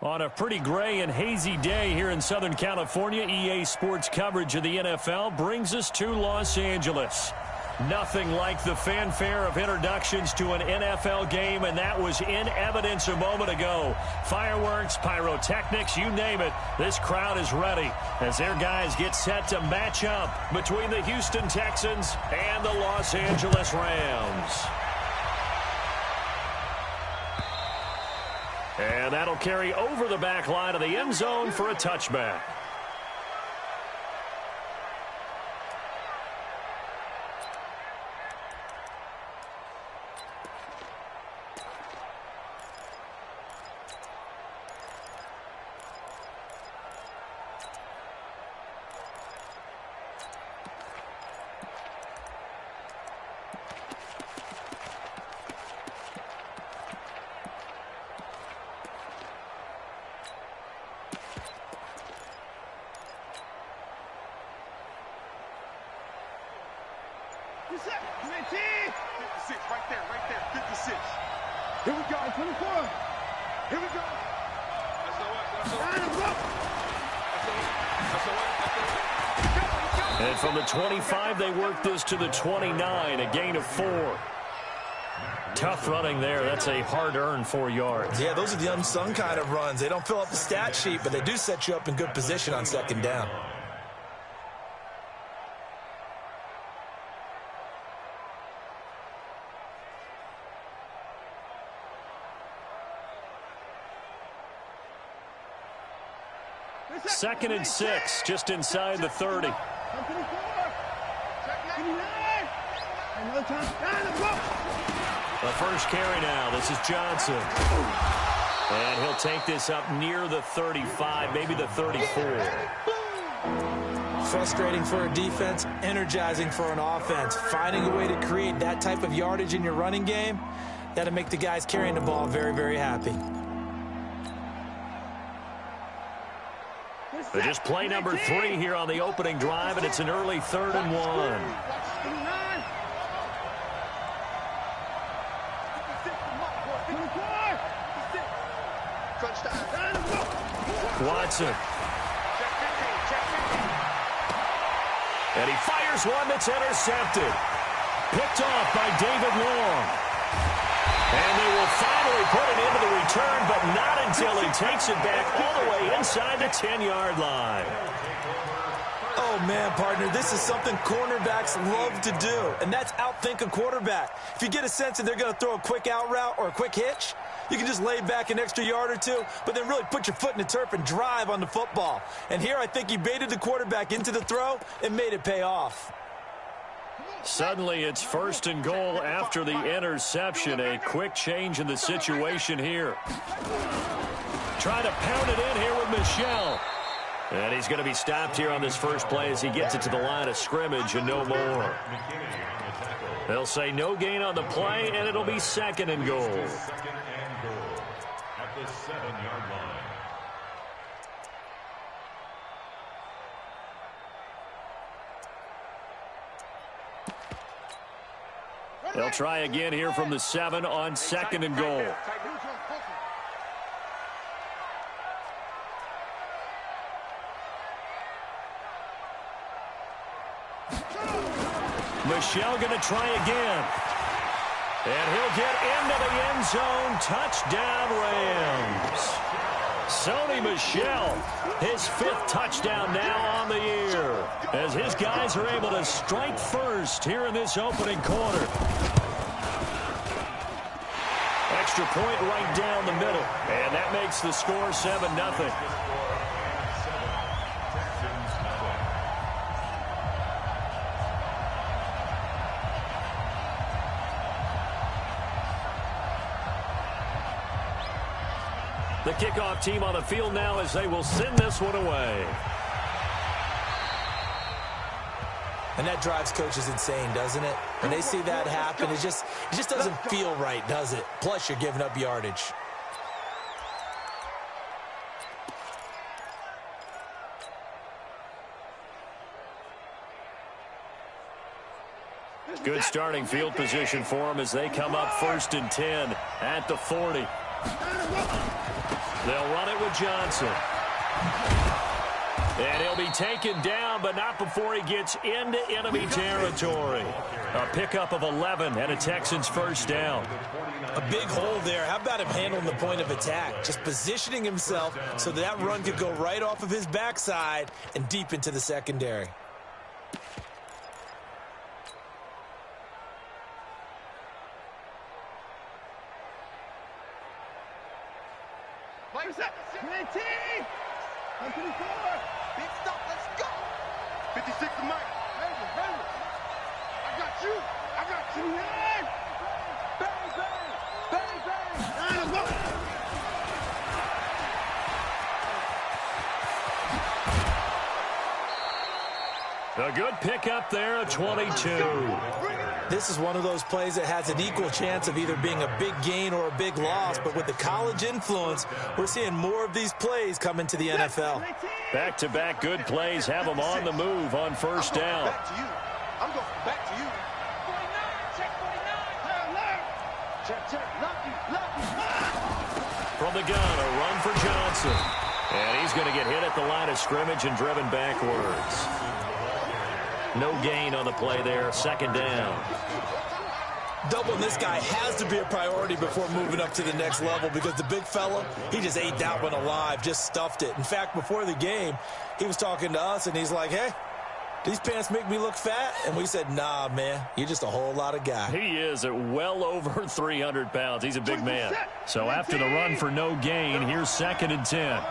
On a pretty gray and hazy day here in Southern California, EA Sports coverage of the NFL brings us to Los Angeles. Nothing like the fanfare of introductions to an NFL game, and that was in evidence a moment ago. Fireworks, pyrotechnics, you name it, this crowd is ready as their guys get set to match up between the Houston Texans and the Los Angeles Rams. And that'll carry over the back line of the end zone for a touchback. Here we go, 24. Here we go. And from the 25, they work this to the 29, a gain of 4. Tough running there. That's a hard-earned 4 yards. Yeah, those are the unsung kind of runs. They don't fill up the stat sheet, but they do set you up in good position on second down. Second and 6, just inside the 30. The first carry now. This is Johnson. And he'll take this up near the 35, maybe the 34. Frustrating for a defense, energizing for an offense. Finding a way to create that type of yardage in your running game, that'll make the guys carrying the ball very, very happy. But just play number 3 here on the opening drive, and it's an early 3rd and 1. Watson. And he fires one that's intercepted. Picked off by David Long. And they will finally put it into the return, but not until he takes it back all the way inside the 10-yard line. Oh, man, partner, this is something cornerbacks love to do, and that's outthink a quarterback. If you get a sense that they're going to throw a quick out route or a quick hitch, you can just lay back an extra yard or two, but then really put your foot in the turf and drive on the football. And here I think he baited the quarterback into the throw and made it pay off. Suddenly it's 1st and goal after the interception. A quick change in the situation here. Try to pound it in here with Michel. And he's going to be stopped here on this first play as he gets it to the line of scrimmage and no more. They'll say no gain on the play, and it'll be 2nd and goal. At the 7-yard line. They'll try again here from the 7 on 2nd and goal. Michel going to try again. And he'll get into the end zone. Touchdown, Rams. Sony Michel, his 5th touchdown now on the year, as his guys are able to strike first here in this opening quarter. Extra point right down the middle, and that makes the score 7-0. The kickoff team on the field now as they will send this one away. And that drives coaches insane, doesn't it? When they see that happen, it just doesn't feel right, does it? Plus, you're giving up yardage. Good starting field position for them as they come up 1st and 10 at the 40. They'll run it with Johnson. And he'll be taken down, but not before he gets into enemy territory. A pickup of 11 and a Texans first down. A big hole there. How about him handling the point of attack? Just positioning himself so that run could go right off of his backside and deep into the secondary. Big stop, let's go. 56 to Mike. I got you. Bang, bang. A good pickup there at 22. This is one of those plays that has an equal chance of either being a big gain or a big loss, but with the college influence, we're seeing more of these plays come into the NFL. Back-to-back good plays have them on the move on first down. I'm going back to you. 49, check 49. Check. Lucky. From the gun, a run for Johnson. And he's going to get hit at the line of scrimmage and driven backwards. No gain on the play there, second down. Doubling this guy has to be a priority before moving up to the next level because the big fella, he just ate that one alive, just stuffed it. In fact, before the game, he was talking to us, and he's like, hey, these pants make me look fat? And we said, nah, man, you're just a whole lot of guy. He is at well over 300 pounds. He's a big man. So after the run for no gain, here's second and 10.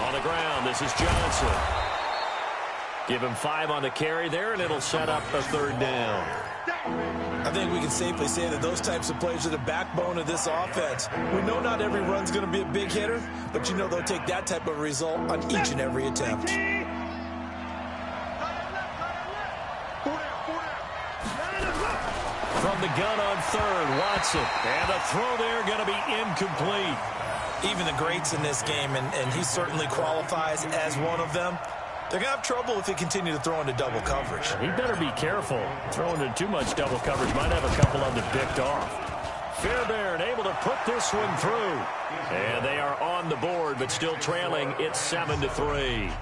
On the ground, this is Johnson. Give him 5 on the carry there, and it'll set up a third down. I think we can safely say that those types of plays are the backbone of this offense. We know not every run's going to be a big hitter, but you know they'll take that type of result on each and every attempt. From the gun on third, Watson. And the throw there going to be incomplete. Even the greats in this game, and he certainly qualifies as one of them, they're going to have trouble if they continue to throw into double coverage. He better be careful. Throwing into too much double coverage might have a couple of them picked off. Fairbairn able to put this one through. And they are on the board, but still trailing. It's 7-3.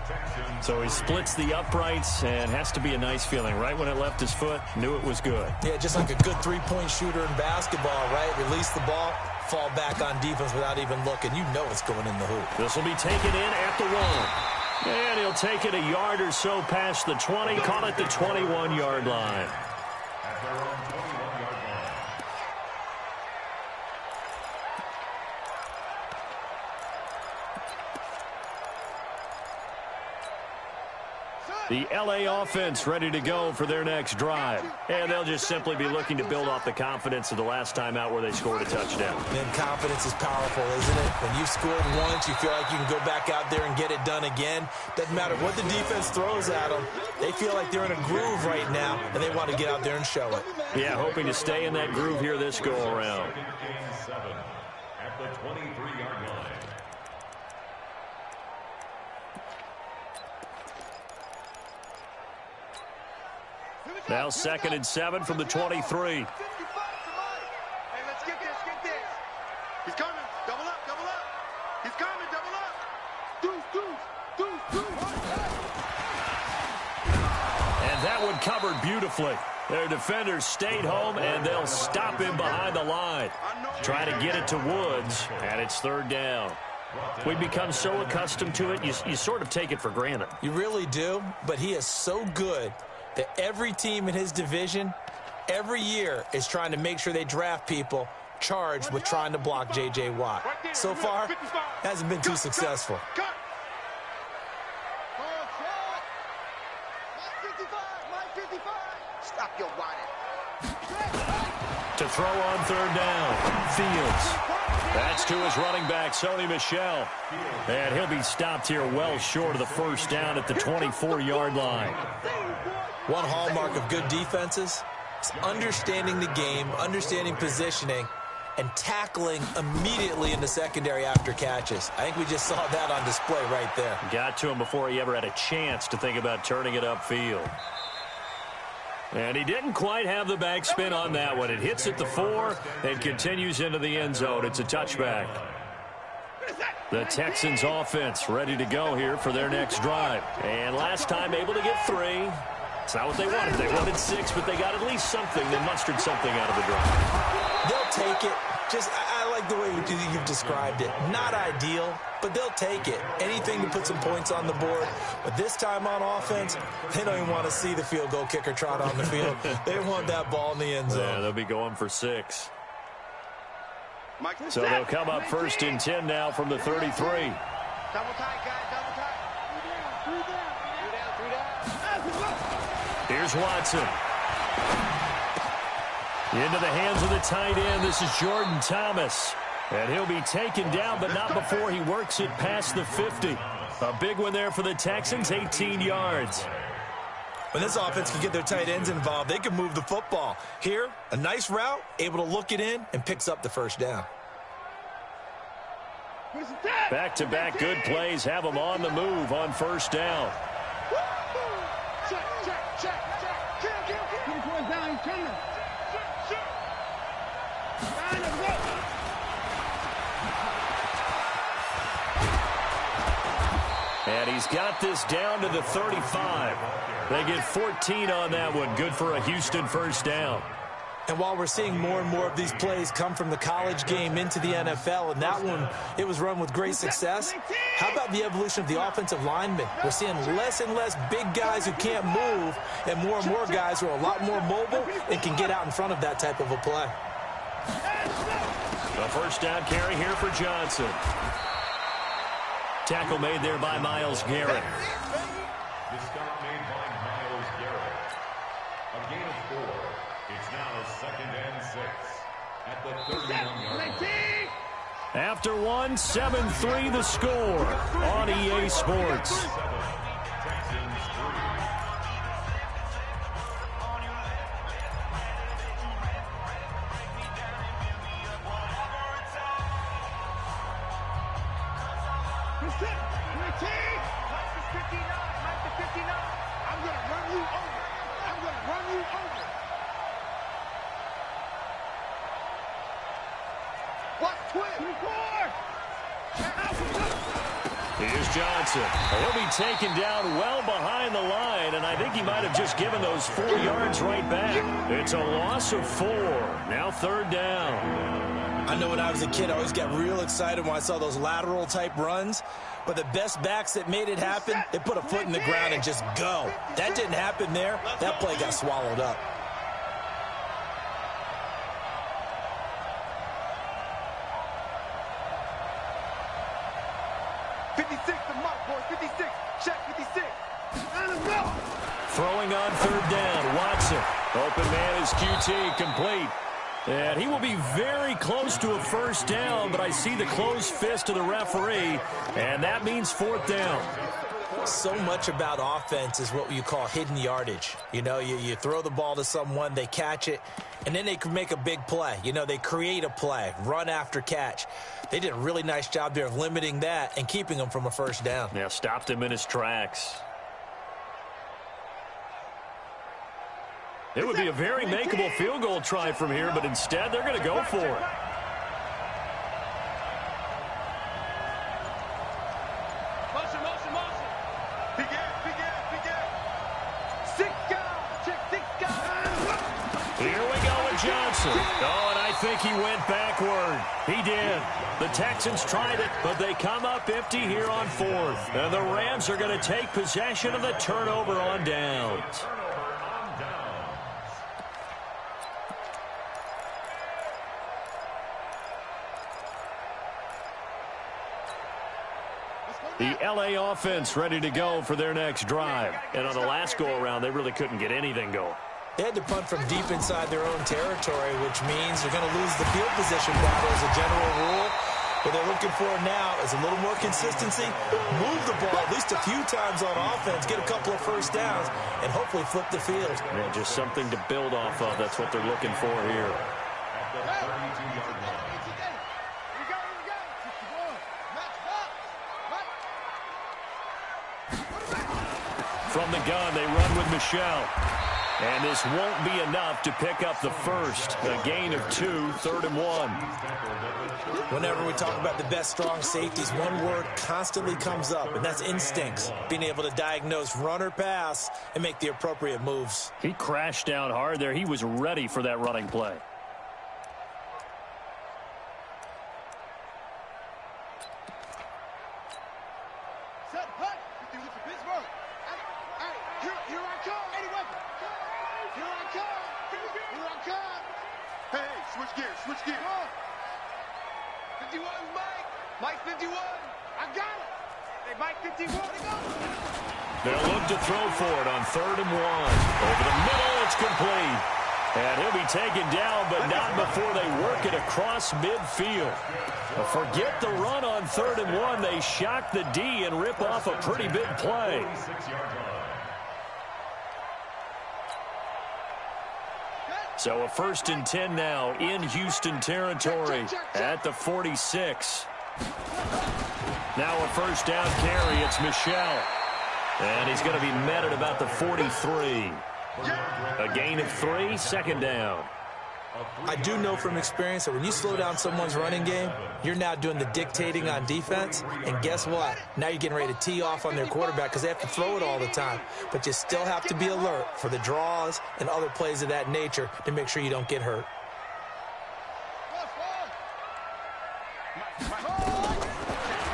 So he splits the uprights, and has to be a nice feeling. Right when it left his foot, knew it was good. Yeah, just like a good three-point shooter in basketball, right? Release the ball, fall back on defense without even looking. You know it's going in the hoop. This will be taken in at the 1. And he'll take it a yard or so past the 20, call it the 21-yard line. The L.A. offense ready to go for their next drive. And they'll just simply be looking to build off the confidence of the last time out where they scored a touchdown. And confidence is powerful, isn't it? When you've scored once, you feel like you can go back out there and get it done again. Doesn't matter what the defense throws at them. They feel like they're in a groove right now, and they want to get out there and show it. Yeah, hoping to stay in that groove here this go-around. At the 23-yard line. Now 2nd and 7 from the 23. Hey, let's get this. He's coming. Double up. He's coming. Double up. Deuce. And that one covered beautifully. Their defenders stayed home, and they'll stop him behind the line. Try to get it to Woods, and it's third down. We become so accustomed to it, you sort of take it for granted. You really do, but he is so good that every team in his division, every year, is trying to make sure they draft people charged with trying to block J.J. Watt. So far, hasn't been too successful. Stop your whining. To throw on third down, Fields. That's to his running back, Sony Michel. And he'll be stopped here well short of the first down at the 24-yard line. One hallmark of good defenses is understanding the game, understanding positioning, and tackling immediately in the secondary after catches. I think we just saw that on display right there. Got to him before he ever had a chance to think about turning it upfield. And he didn't quite have the backspin on that one. It hits at the 4 and continues into the end zone. It's a touchback. The Texans offense ready to go here for their next drive. And last time able to get 3. It's not what they wanted. They wanted 6, but they got at least something. They mustered something out of the drive. They'll take it. I like the way you've described it. Not ideal, but they'll take it. Anything to put some points on the board. But this time on offense, they don't even want to see the field goal kicker trot on the field. They want that ball in the end zone. Yeah, they'll be going for 6. So they'll come up 1st and 10 now from the 33. Double tight, guys. Double tight. 3 down. 3 down. Here's Watson. Into the hands of the tight end. This is Jordan Thomas. And he'll be taken down, but not before he works it past the 50. A big one there for the Texans, 18 yards. When this offense can get their tight ends involved, they can move the football. Here, a nice route, able to look it in, and picks up the first down. Back-to-back good plays have them on the move on first down. Check. 24 down, he's coming. And he's got this down to the 35. They get 14 on that one. Good for a Houston first down. And while we're seeing more and more of these plays come from the college game into the NFL, and that one, it was run with great success, how about the evolution of the offensive linemen? We're seeing less and less big guys who can't move, and more guys who are a lot more mobile and can get out in front of that type of a play. The first down carry here for Johnson. Tackle made there by Myles Garrett. The stop made by Myles Garrett. A gain of 4. It's now 2nd and 6 at the 31-yard line. After 1, 7-3 the score on EA Sports. Texans 3. Here's Johnson. He'll be taken down well behind the line, and I think he might have just given those 4 yards right back. It's a loss of 4. Now 3rd down. I know when I was a kid, I always got real excited when I saw those lateral-type runs. But the best backs that made it happen, they put a foot in the ground and just go. That didn't happen there. That play got swallowed up. Throwing on 3rd down, Watson. Open man is QT, complete. And he will be very close to a first down, but I see the closed fist of the referee, and that means 4th down. So much about offense is what you call hidden yardage. You know, you throw the ball to someone, they catch it, and then they can make a big play. You know, they create a play, run after catch. They did a really nice job there of limiting that and keeping him from a first down. Yeah, stopped him in his tracks. It would be a very makeable field goal try from here, but instead they're going to go for it. Motion. Begin. 6 guys. Check 6 guys. Here we go with Johnson. Oh, and I think he went backward. He did. The Texans tried it, but they come up empty here on 4th. And the Rams are going to take possession of the turnover on downs. The LA offense ready to go for their next drive. And on the last go-around, they really couldn't get anything going. They had to punt from deep inside their own territory, which means they're going to lose the field position battle as a general rule. What they're looking for now is a little more consistency, move the ball at least a few times on offense, get a couple of first downs, and hopefully flip the field. Yeah, just something to build off of. That's what they're looking for here. At the 32-yard line. from the gun. They run with Michel. And this won't be enough to pick up the first. A gain of 2, 3rd and 1. Whenever we talk about the best strong safeties, one word constantly comes up, and that's instincts. Being able to diagnose run or pass and make the appropriate moves. He crashed down hard there. He was ready for that running play. Switch gears. 51, Mike. Mike 51. I got it. Hey, Mike 51. They'll look to throw for it on 3rd and 1. Over the middle, it's complete. And he'll be taken down, but not before they work it across midfield. Forget the run on 3rd and 1. They shock the D and rip off a pretty big play. So a 1st and 10 now in Houston territory at the 46. Now a first down carry. It's Michel. And he's going to be met at about the 43. A gain of 3, 2nd down. I do know from experience that when you slow down someone's running game, you're now doing the dictating on defense. And guess what? Now you're getting ready to tee off on their quarterback because they have to throw it all the time. But you still have to be alert for the draws and other plays of that nature to make sure you don't get hurt.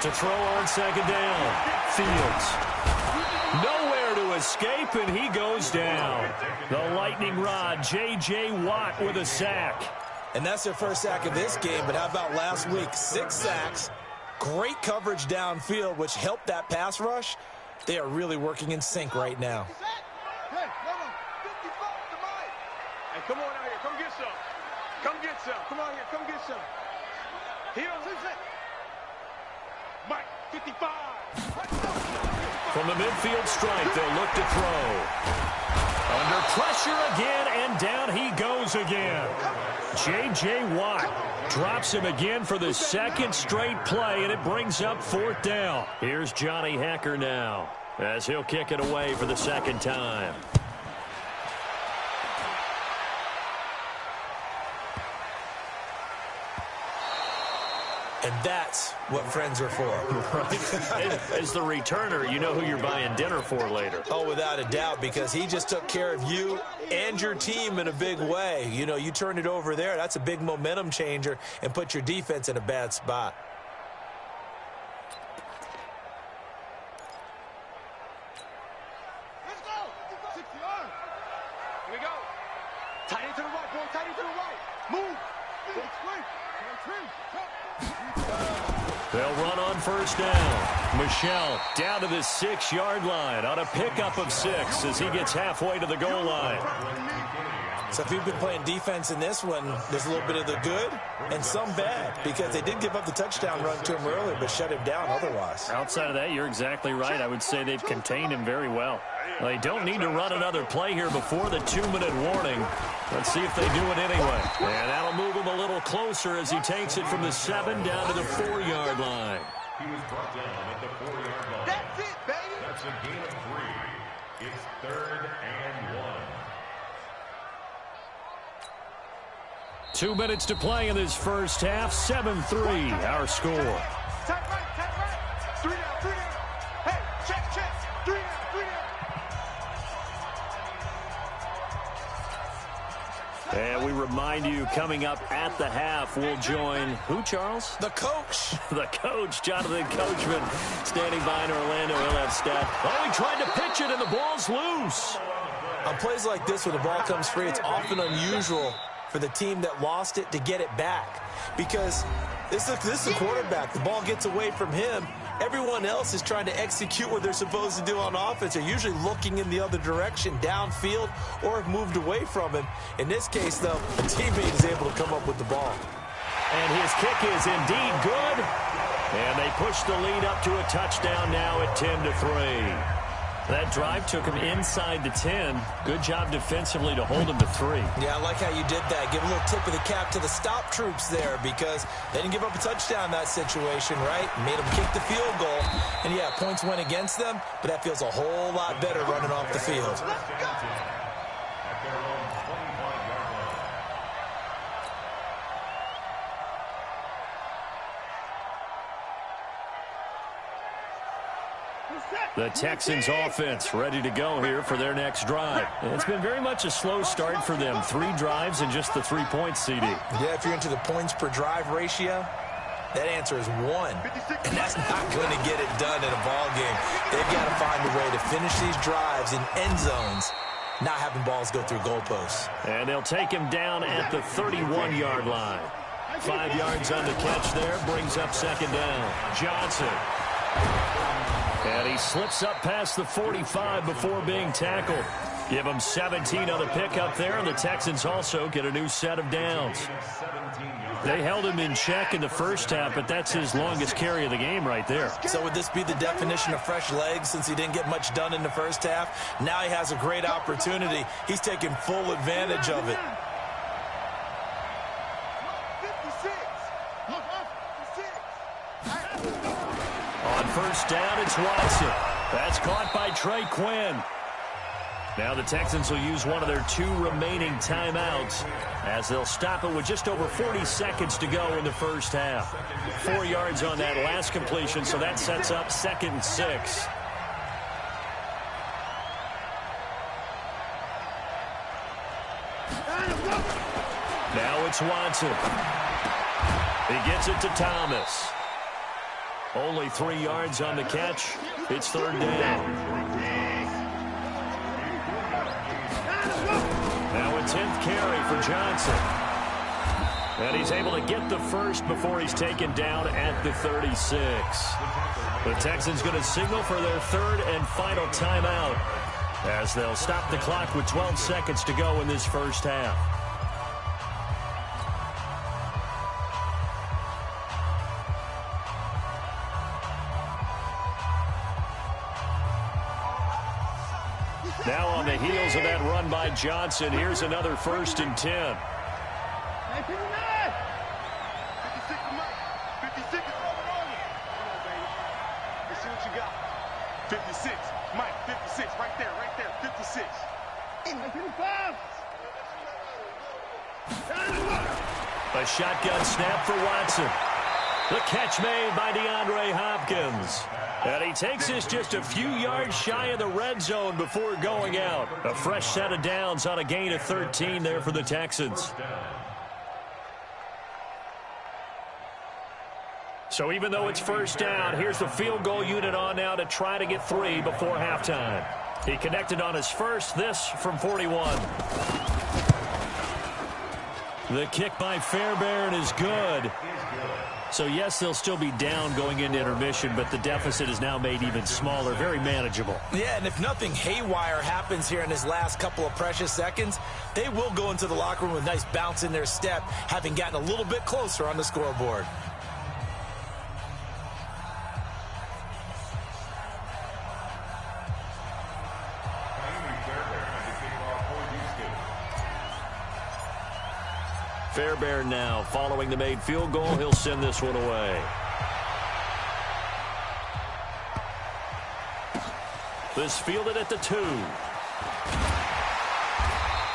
To throw on 2nd down. Fields. Nowhere to escape, and he goes down. The lightning rod, J.J. Watt with a sack. And that's their first sack of this game, but how about last week? 6 sacks, great coverage downfield, which helped that pass rush. They are really working in sync right now. Hey, come on out here. Come get some. Come get some. Come on here. Come get some. Here, Mike, 55. From the midfield stripe, they'll look to throw. Under pressure again, and down he goes again. J.J. Watt drops him again for the 2nd straight play, and it brings up 4th down. Here's Johnny Hekker now, as he'll kick it away for the 2nd time. And that's what friends are for. Right. As the returner, you know who you're buying dinner for later. Oh, without a doubt, because he just took care of you and your team in a big way. You know, you turned it over there. That's a big momentum changer and put your defense in a bad spot. Let's go. 60 yards. Here we go. Tight end to the right, boy. Tight end to the right. Move. They'll run on 1st down. Michel down to the 6-yard line on a pickup of 6 as he gets halfway to the goal line. So if you've been playing defense in this one, there's a little bit of the good and some bad because they did give up the touchdown run to him earlier but shut him down otherwise. Outside of that, you're exactly right. I would say they've contained him very well. They don't need to run another play here before the 2-minute warning. Let's see if they do it anyway. And that'll move him a little closer as he takes it from the 7 down to the 4-yard line. He was brought down at the 4-yard line. That's it, baby. That's a gain of 3. It's 3rd and 1. 2 minutes to play in this first half. 7-3, our score. Tight right, tight right. 3 down, 3 down. Hey, check. 3 down, 3 down. And we remind you, coming up at the half, we'll join who, Charles? The coach. The coach, Jonathan Coachman, standing by in Orlando. He'll have stat. Oh, he tried to pitch it, and the ball's loose. On plays like this where the ball comes free, it's often unusual for the team that lost it to get it back because this is a quarterback. The ball gets away from him. Everyone else is trying to execute what they're supposed to do on offense. They're usually looking in the other direction, downfield, or have moved away from him. In this case, though, a teammate is able to come up with the ball. And his kick is indeed good. And they push the lead up to a touchdown now at 10-3. That drive took him inside the 10. Good job defensively to hold him to 3. Yeah, I like how you did that. Give a little tip of the cap to the stop troops there because they didn't give up a touchdown in that situation, right? Made them kick the field goal. And, yeah, points went against them, but that feels a whole lot better running off the field. The Texans offense ready to go here for their next drive. It's been very much a slow start for them. 3 drives and just the 3 points, CD. Yeah, if you're into the points per drive ratio, that answer is 1. And that's not going to get it done in a ball game. They've got to find a way to finish these drives in end zones, not having balls go through goalposts. And they'll take him down at the 31-yard line. 5 yards on the catch there, brings up second down. Johnson. And he slips up past the 45 before being tackled. Give him 17 on the pickup there, and the Texans also get a new set of downs. They held him in check in the first half, but that's his longest carry of the game right there. So would this be the definition of fresh legs since he didn't get much done in the first half? Now he has a great opportunity. He's taking full advantage of it. On first down, it's Watson. That's caught by Trey Quinn. Now the Texans will use one of their 2 remaining timeouts as they'll stop it with just over 40 seconds to go in the first half. 4 yards on that last completion, so that sets up 2nd and 6. Now it's Watson. He gets it to Thomas. Only 3 yards on the catch. It's 3rd down. Now a 10th carry for Johnson. And he's able to get the first before he's taken down at the 36. The Texans going to signal for their 3rd and final timeout as they'll stop the clock with 12 seconds to go in this first half. Now on the heels of that run by Johnson, here's another 1st and 10. 56, Mike. 56 is rolling on you. Come on, baby. Let's see what you got. 56. Mike, 56. Right there, 56. 55. A shotgun snap for Watson. The catch made by DeAndre Hopkins. And he takes us just a few yards shy of the red zone before going out. A fresh set of downs on a gain of 13 there for the Texans. So even though it's first down, here's the field goal unit on now to try to get 3 before halftime. He connected on his first, this from 41. The kick by Fairbairn is good. So, yes, they'll still be down going into intermission, but the deficit is now made even smaller, very manageable. Yeah, and if nothing haywire happens here in his last couple of precious seconds, they will go into the locker room with a nice bounce in their step, having gotten a little bit closer on the scoreboard. Fairbairn now following the made field goal. He'll send this one away. This fielded at the 2.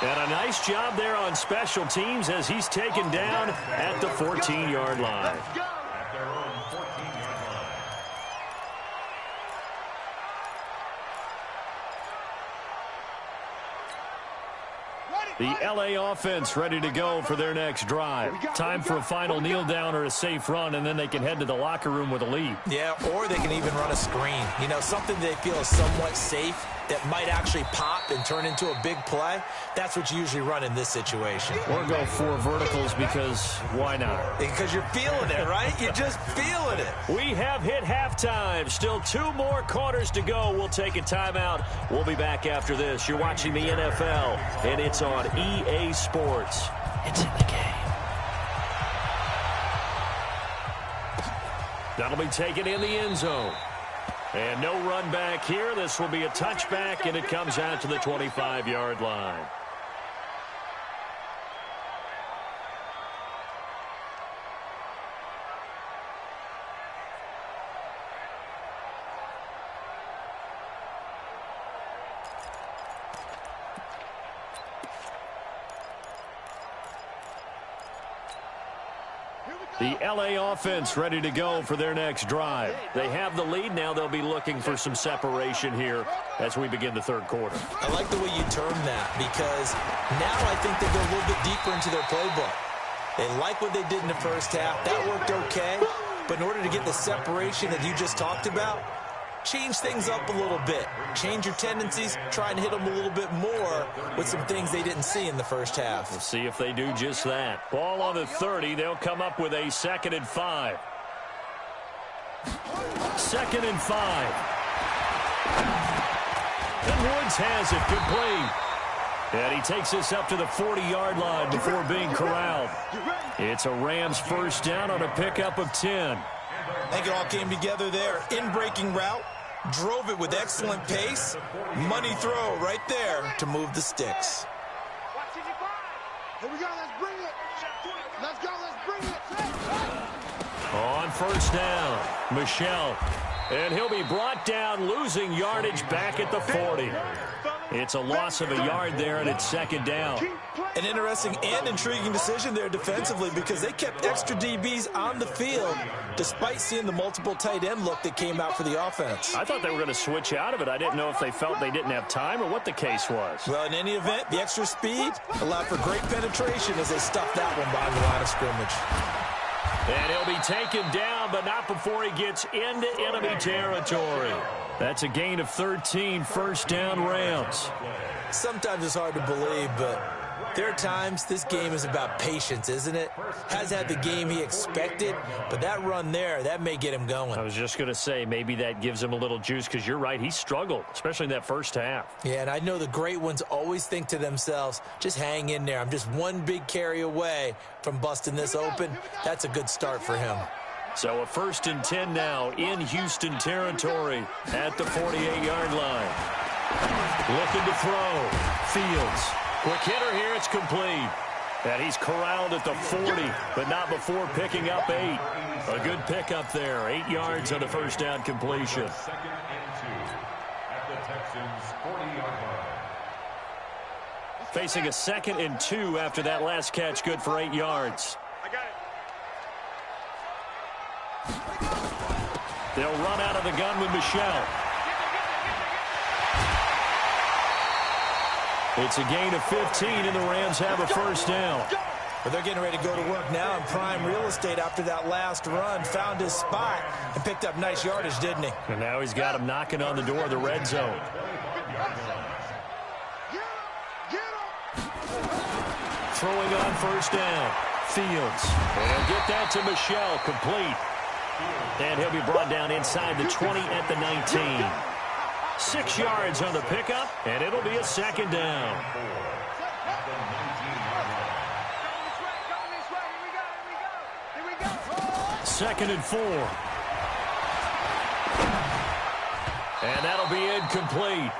And a nice job there on special teams as he's taken down at the 14-yard line. The LA offense ready to go for their next drive. Time for a final kneel down or a safe run, and then they can head to the locker room with a lead. Yeah, or they can even run a screen. You know, something they feel is somewhat safe that might actually pop and turn into a big play. That's what you usually run in this situation. Or go 4 verticals because why not? Because you're feeling it, right? You're just feeling it. We have hit halftime. Still 2 more quarters to go. We'll take a timeout. We'll be back after this. You're watching the NFL, and it's on EA Sports. It's in the game. That'll be taken in the end zone. And no run back here. This will be a touchback, and it comes out to the 25-yard line. The LA offense ready to go for their next drive. They have the lead. Now they'll be looking for some separation here as we begin the third quarter. I like the way you term that, because now I think they go a little bit deeper into their playbook. They like what they did in the first half. That worked okay. But in order to get the separation that you just talked about, change things up a little bit. Change your tendencies. Try and hit them a little bit more with some things they didn't see in the first half. We'll see if they do just that. Ball on the 30. They'll come up with a 2nd and 5. 2nd and 5. And Woods has it complete. And he takes this up to the 40-yard line before being corralled. It's a Rams first down on a pickup of 10. I think it all came together there. In-breaking route. Drove it with excellent pace. Money throw right there to move the sticks. Here we go, let's bring it. Let's go, let's bring it. On first down, Michel. And he'll be brought down, losing yardage back at the 40. It's a loss of a yard there, and it's 2nd down. An interesting and intriguing decision there defensively, because they kept extra DBs on the field despite seeing the multiple tight end look that came out for the offense. I thought they were going to switch out of it. I didn't know if they felt they didn't have time or what the case was. Well, in any event, the extra speed allowed for great penetration as they stuffed that one behind the line of scrimmage. And he'll be taken down, but not before he gets into enemy territory. That's a gain of 13, first down Rams. Sometimes it's hard to believe, but there are times this game is about patience, isn't it? Has had the game he expected, but that run there, that may get him going. I was just going to say, maybe that gives him a little juice, because you're right, he struggled, especially in that first half. Yeah, and I know the great ones always think to themselves, just hang in there. I'm just one big carry away from busting this open. That's a good start for him. So a 1st and 10 now in Houston territory at the 48-yard line. Looking to throw. Fields. Quick hitter here. It's complete. And he's corralled at the 40, but not before picking up 8. A good pickup there. 8 yards on the first down completion. 2nd and 2 at the Texans' 40-yard line. Facing a 2nd and 2 after that last catch, good for 8 yards. I got it. They'll run out of the gun with Michel. It's a gain of 15, and the Rams have a first down. But they're getting ready to go to work now in prime real estate after that last run. Found his spot and picked up nice yardage, didn't he? And now he's got him knocking on the door of the red zone. Throwing on first down. Fields. And get that to Michel, complete. And he'll be brought down inside the 20 at the 19. 6 yards on the pickup, and it'll be a 2nd down. 2nd and 4. And that'll be incomplete.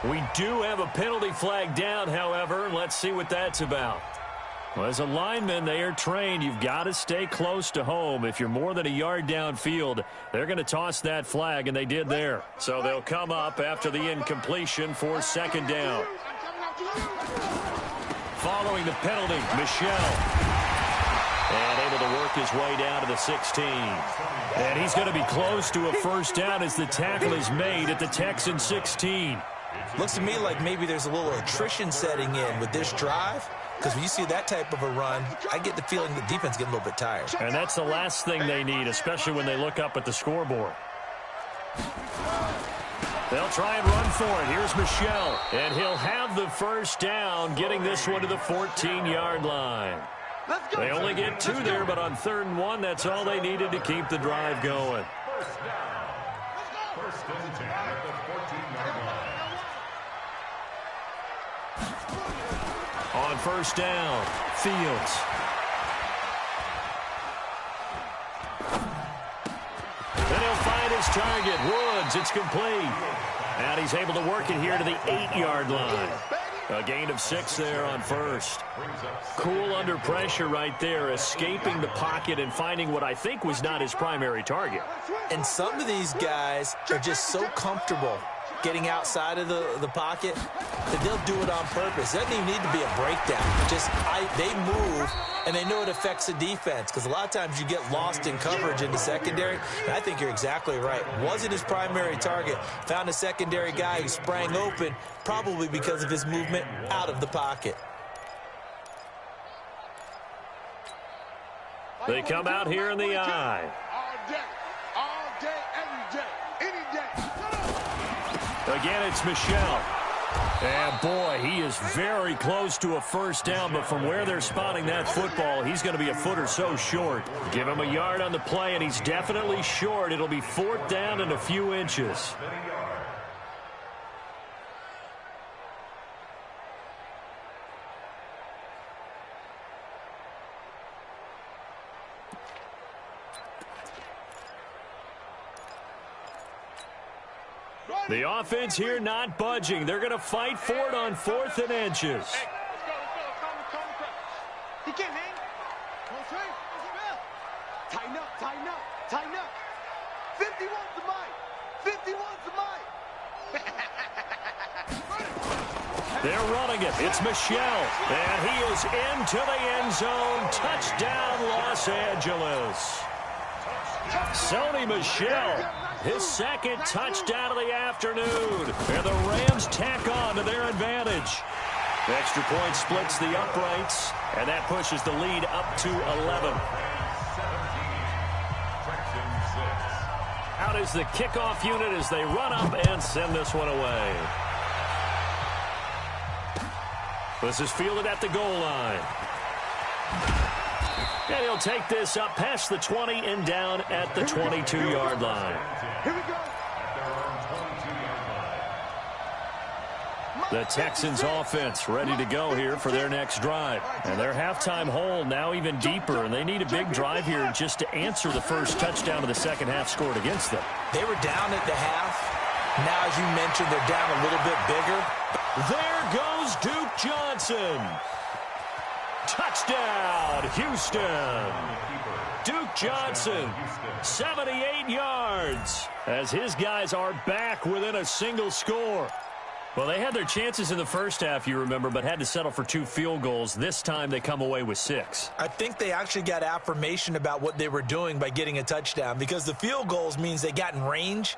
We do have a penalty flag down, however. Let's see what that's about. Well, as a lineman, they are trained. You've got to stay close to home. If you're more than a yard downfield, they're going to toss that flag, and they did there. So they'll come up after the incompletion for 2nd down. Following the penalty, Michel. And able to work his way down to the 16. And he's going to be close to a first down as the tackle is made at the Texans 16. Looks to me like maybe there's a little attrition setting in with this drive. Because when you see that type of a run, I get the feeling the defense getting a little bit tired. And that's the last thing they need, especially when they look up at the scoreboard. They'll try and run for it. Here's Michel. And he'll have the first down, getting this one to the 14-yard line. They only get 2 there, but on 3rd and 1, that's all they needed to keep the drive going. First down. 1st and 10 at the 14-yard line. On first down, Fields. And he'll find his target. Woods, it's complete. And he's able to work it here to the 8-yard line. A gain of 6 there on first. Cool under pressure right there, escaping the pocket and finding what I think was not his primary target. And some of these guys are just so comfortable getting outside of the pocket that they'll do it on purpose. It doesn't even need to be a breakdown. They move, and they know it affects the defense, because a lot of times you get lost in coverage in the secondary, and I think you're exactly right. Wasn't his primary target. Found a secondary guy who sprang open, probably because of his movement out of the pocket. They come out here in the eye. All day, every day, any day. Again, it's Michel. And, boy, he is very close to a first down, but from where they're spotting that football, he's going to be a foot or so short. Give him a yard on the play, and he's definitely short. It'll be 4th down and a few inches. The offense here not budging. They're going to fight for it on 4th and inches. Hey, let's go. He can't hang. Tighten up. 51's the mic. 51's the mic. They're running it. It's Michel. And he is into the end zone. Touchdown, Los Angeles. Sony Michel. His 2nd touchdown of the afternoon. And the Rams tack on to their advantage. The extra point splits the uprights, and that pushes the lead up to 11. Out is the kickoff unit as they run up and send this one away. This is fielded at the goal line. And he'll take this up past the 20 and down at the 22-yard line. Here we go. The Texans offense ready to go here for their next drive. And their halftime hole now even deeper, and they need a big drive here just to answer the first touchdown of the second half scored against them. They were down at the half. Now, as you mentioned, they're down a little bit bigger. There goes Duke Johnson. Touchdown, Houston. Duke Johnson, 78 yards, as his guys are back within a single score. Well, they had their chances in the first half, you remember, but had to settle for 2 field goals. This time they come away with 6. I think they actually got affirmation about what they were doing by getting a touchdown, because the field goals means they got in range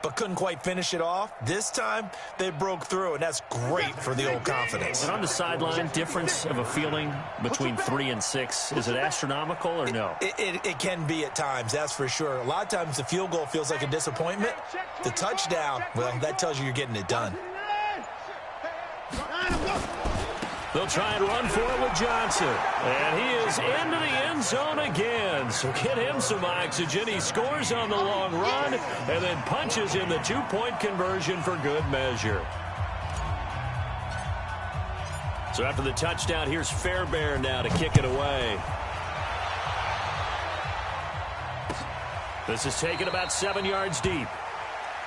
but couldn't quite finish it off. This time, they broke through, and that's great for the old confidence. And on the sideline, difference of a feeling between 3 and 6, is it astronomical or no? It can be at times, that's for sure. A lot of times the field goal feels like a disappointment. The touchdown, well, that tells you you're getting it done. They'll try and run for it with Johnson. And he is into the end zone again. So get him some oxygen. He scores on the long run and then punches in the 2-point conversion for good measure. So after the touchdown, here's Fairbairn now to kick it away. This is taken about 7 yards deep.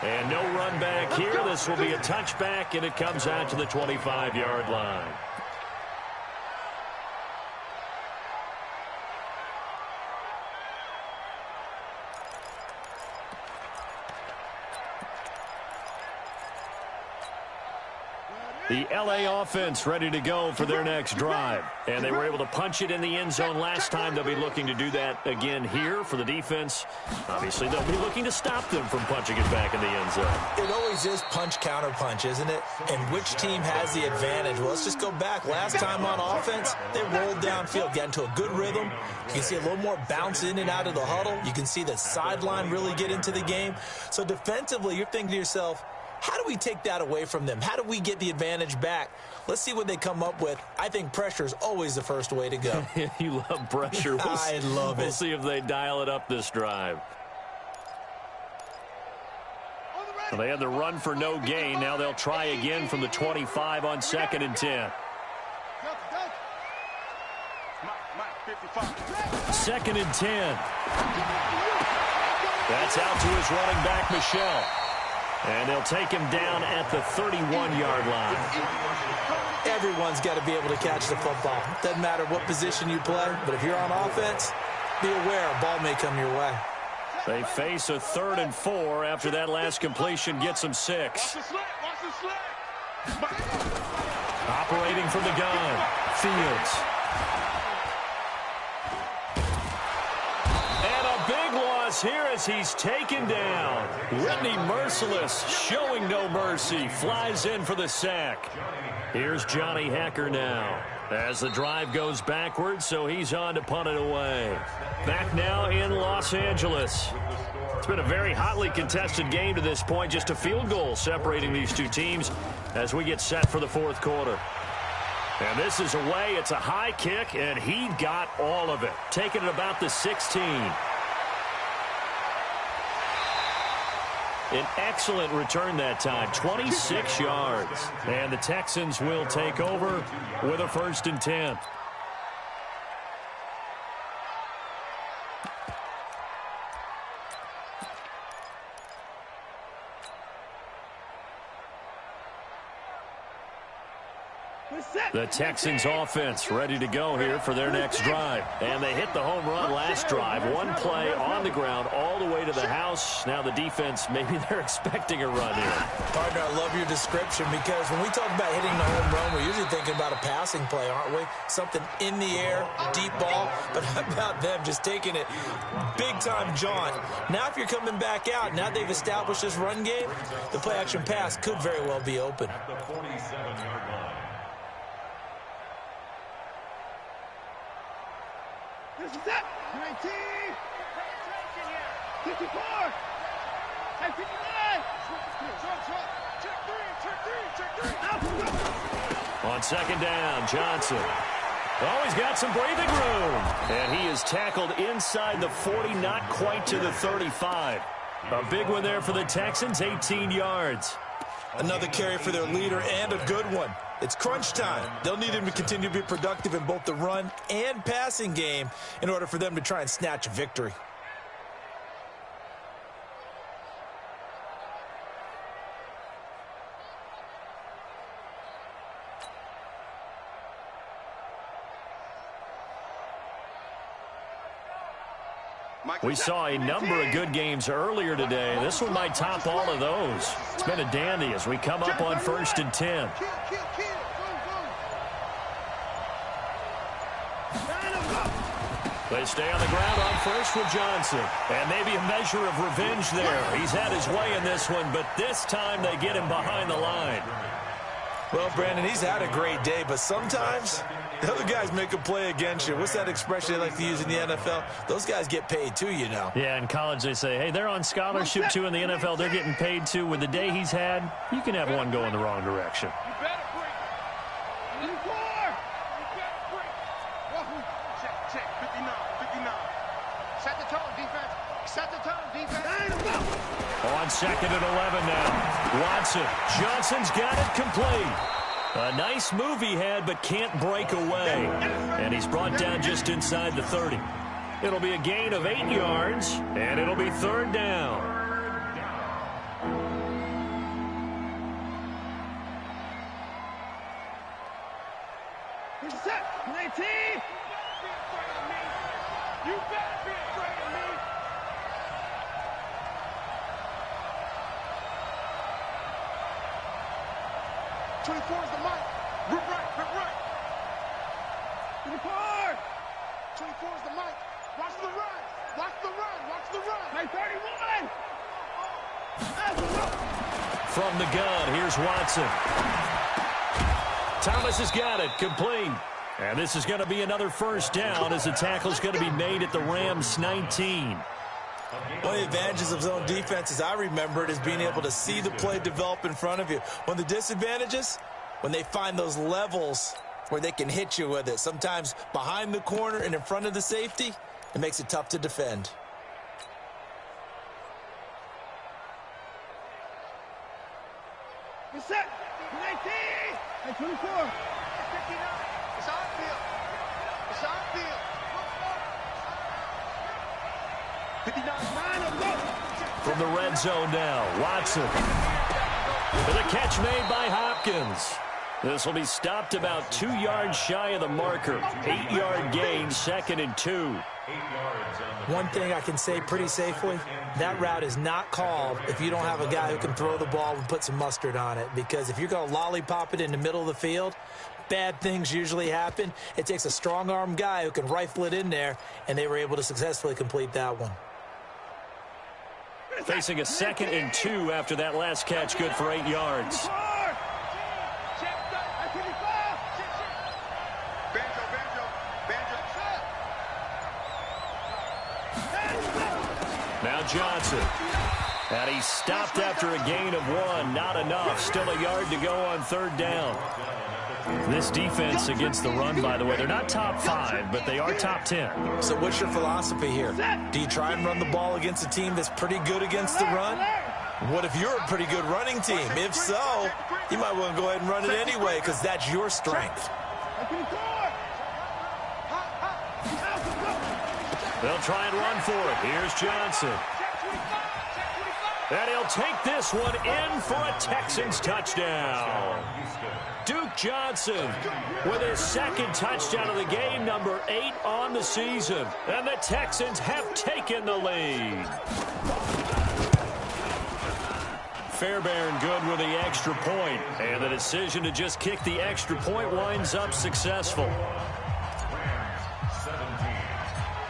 And no run back here. This will be a touchback, and it comes out to the 25-yard line. The L.A. offense ready to go for their next drive. And they were able to punch it in the end zone last time. They'll be looking to do that again here for the defense. Obviously, they'll be looking to stop them from punching it back in the end zone. It always is punch-counter-punch, isn't it? And which team has the advantage? Well, let's just go back. Last time on offense, they rolled downfield, got into a good rhythm. You can see a little more bounce in and out of the huddle. You can see the sideline really get into the game. So defensively, you're thinking to yourself, how do we take that away from them? How do we get the advantage back? Let's see what they come up with. I think pressure is always the first way to go. You love pressure. I love it. We'll see if they dial it up this drive. Well, they had the run for no gain. Now they'll try again from the 25 on 2nd and 10. 2nd and 10. That's out to his running back, Michel. And they'll take him down at the 31-yard line. Everyone's got to be able to catch the football. Doesn't matter what position you play, but if you're on offense, be aware a ball may come your way. They face a 3rd and 4 after that last completion gets them 6. Watch the slant. Watch the slant. Operating from the gun, Fields. And a big loss here as he's taken down. Whitney Merciless showing no mercy. Flies in for the sack. Here's Johnny Hekker now as the drive goes backwards, so he's on to punt it away. Back now in Los Angeles. It's been a very hotly contested game to this point. Just a field goal separating these two teams as we get set for the 4th quarter. And this is away. It's a high kick, and he got all of it. Taking it about the 16. An excellent return that time, 26 yards. And the Texans will take over with a 1st and 10. The Texans offense ready to go here for their next drive. And they hit the home run last drive. One play on the ground all the way to the house. Now the defense, maybe they're expecting a run here. Partner, I love your description because when we talk about hitting the home run, we're usually thinking about a passing play, aren't we? Something in the air, deep ball. But how about them just taking it big-time jaunt? Now if you're coming back out, now they've established this run game, the play-action pass could very well be open. At the 47-yard line. This is it. 19. 54. 59. Check 3. On 2nd down, Johnson. Oh, he's got some breathing room. And he is tackled inside the 40, not quite to the 35. A big one there for the Texans, 18 yards. Another carry for their leader and a good one. It's crunch time. They'll need him to continue to be productive in both the run and passing game in order for them to try and snatch a victory. We saw a number of good games earlier today. This one might top all of those. It's been a dandy as we come up on 1st and 10. They stay on the ground on 1st with Johnson. And maybe a measure of revenge there. He's had his way in this one, but this time they get him behind the line. Well, Brandon, he's had a great day, but sometimes the other guys make a play against you. What's that expression they like to use in the NFL? Those guys get paid too, you know. Yeah, in college they say, hey, they're on scholarship too. In the NFL, they're getting paid too. With the day he's had, you can have one go in the wrong direction. On 2nd and 11 now. Watson. Johnson's got it complete. A nice move he had, but can't break away. And he's brought down just inside the 30. It'll be a gain of 8 yards, and it'll be 3rd down. He's set. 19. You better be afraid of me. 24 is the mic. Rip right. 24. 24 is the mic. Watch the run. Watch the run. Hey, 31. From the gun, here's Watson. Thomas has got it, complete. And this is going to be another 1st down as the tackle's going to be made at the Rams' 19. One of the advantages of zone defense, as I remember it, is being able to see the play develop in front of you. One of the disadvantages, when they find those levels where they can hit you with it, sometimes behind the corner and in front of the safety, it makes it tough to defend. You're set. 19. Hey, 24. 59. It's on field. 59. 9 of them. From the red zone now, Watson. With a catch made by Hopkins. This will be stopped about 2 yards shy of the marker. 8-yard gain, 2nd and 2. One thing I can say pretty safely, that route is not called if you don't have a guy who can throw the ball and put some mustard on it. Because if you're going to lollipop it in the middle of the field, bad things usually happen. It takes a strong-arm guy who can rifle it in there, and they were able to successfully complete that one. Facing a 2nd and 2 after that last catch, good for 8 yards. Now Johnson. And he stopped after a gain of 1. Not enough. Still a yard to go on 3rd down. This defense against the run, by the way, they're not top 5, but they are top 10. So what's your philosophy here? Do you try and run the ball against a team that's pretty good against the run? What if you're a pretty good running team? If so, you might want to go ahead and run it anyway because that's your strength. They'll try and run for it. Here's Johnson. And he'll take this one in for a Texans touchdown. Duke Johnson with his 2nd touchdown of the game, number 8 on the season. And the Texans have taken the lead. Fairbairn good with the extra point. And the decision to just kick the extra point winds up successful.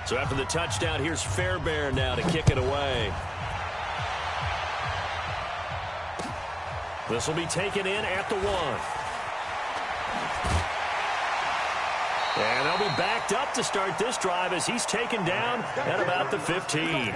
So after the touchdown, here's Fairbairn now to kick it away. This will be taken in at the 1. And they'll be backed up to start this drive as he's taken down at about the 15.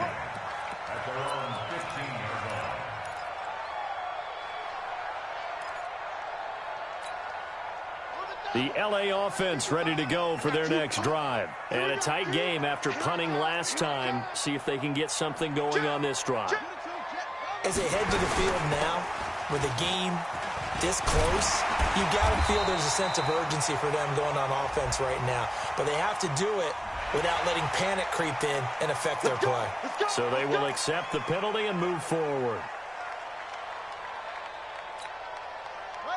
The LA offense ready to go for their next drive. And a tight game after punting last time. See if they can get something going on this drive. As they head to the field now, with the game this close, you got to feel there's a sense of urgency for them going on offense right now. But they have to do it without letting panic creep in and affect their play. So they will accept the penalty and move forward.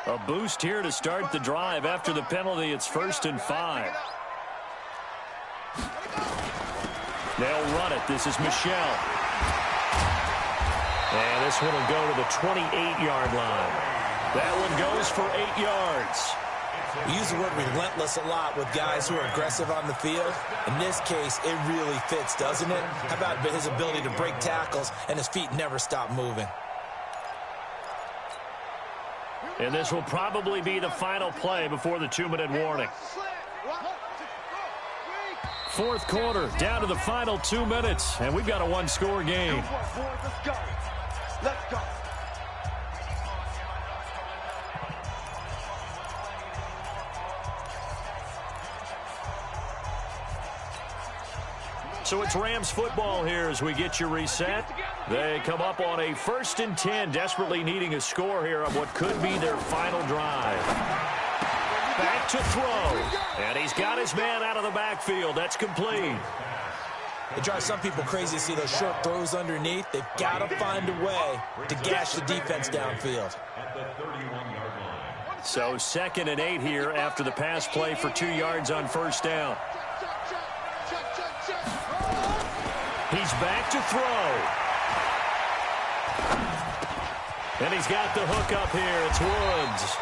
A boost here to start the drive. After the penalty, it's 1st and 5. They'll run it. This is Michel. And this one will go to the 28-yard line. That one goes for 8 yards. We use the word relentless a lot with guys who are aggressive on the field. In this case, it really fits, doesn't it? How about his ability to break tackles and his feet never stop moving? And this will probably be the final play before the 2-minute warning. 4th quarter, down to the final 2 minutes, and we've got a 1-score game. Let's go. Let's go. So it's Rams football here as we get you reset. They come up on a 1st and 10, desperately needing a score here on what could be their final drive. Back to throw. And he's got his man out of the backfield. That's complete. It drives some people crazy to see those short throws underneath. They've got to find a way to gash the defense downfield. So 2nd and 8 here after the pass play for 2 yards on 1st down. He's back to throw. And he's got the hook up here. It's Woods.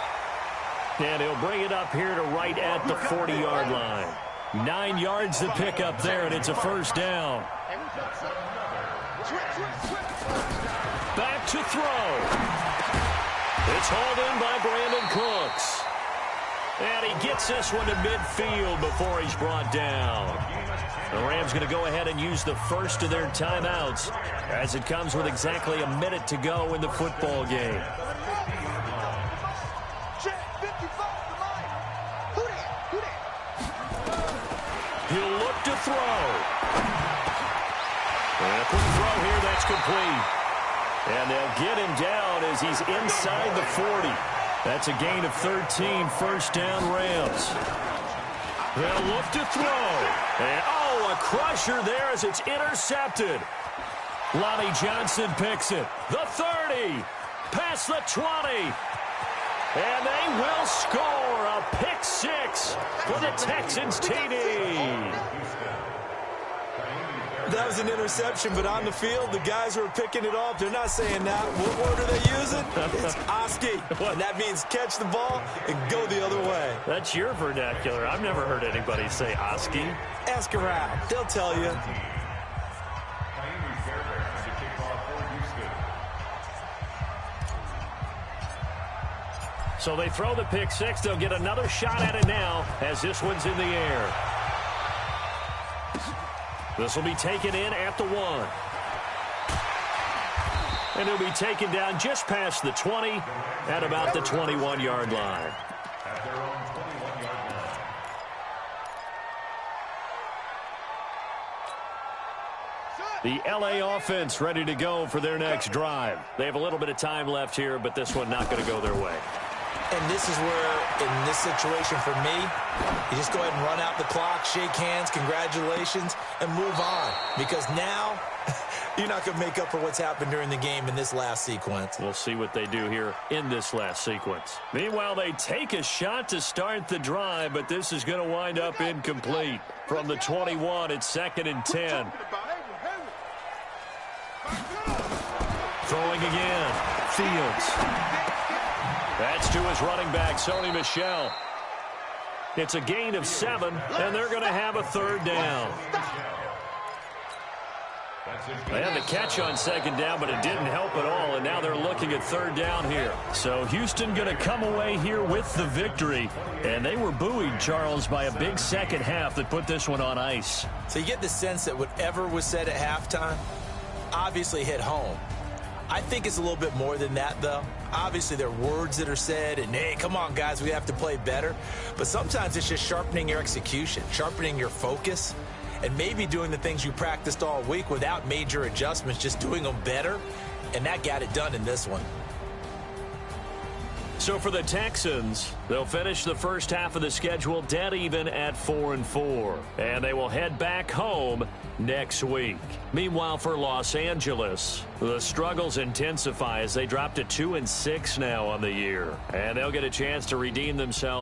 And he'll bring it up here to right at the 40-yard line. 9 yards to pick up there, and it's a 1st down. Back to throw. It's hauled in by Brandon Cooks. And he gets this one to midfield before he's brought down. The Rams going to go ahead and use the first of their timeouts as it comes with exactly a minute to go in the football game. He'll look to throw. And a quick throw here, that's complete. And they'll get him down as he's inside the 40. That's a gain of 13, 1st down Rams. They'll look to throw. And, oh, a crusher there as it's intercepted. Lonnie Johnson picks it. The 30. Past the 20. And they will score a pick six for the Texans TD. That was an interception, but on the field, the guys who are picking it off, they're not saying that. What word are they using? It's Oski. And that means catch the ball and go the other way. That's your vernacular. I've never heard anybody say Oski. Ask around. They'll tell you. So they throw the pick six. They'll get another shot at it now as this one's in the air. This will be taken in at the 1. And it'll be taken down just past the 20 at about the 21-yard line. At their own 21-yard line. The L.A. offense ready to go for their next drive. They have a little bit of time left here, but this one not going to go their way. And this is where, in this situation for me, you just go ahead and run out the clock, shake hands, congratulations, and move on. Because now, you're not going to make up for what's happened during the game in this last sequence. We'll see what they do here in this last sequence. Meanwhile, they take a shot to start the drive, but this is going to wind up incomplete. From the 21, it's 2nd and 10. Throwing again. Fields. That's to his running back, Sony Michel. It's a gain of 7, and they're going to have a 3rd down. They had the catch on 2nd down, but it didn't help at all, and now they're looking at 3rd down here. So Houston going to come away here with the victory, and they were buoyed, Charles, by a big second half that put this one on ice. So you get the sense that whatever was said at halftime obviously hit home. I think it's a little bit more than that, though. Obviously, there are words that are said, and, hey, come on, guys, we have to play better. But sometimes it's just sharpening your execution, sharpening your focus, and maybe doing the things you practiced all week without major adjustments, just doing them better, and that got it done in this one. So for the Texans, they'll finish the first half of the schedule dead even at 4-4. And they will head back home next week. Meanwhile, for Los Angeles, the struggles intensify as they drop to 2-6 now on the year. And they'll get a chance to redeem themselves.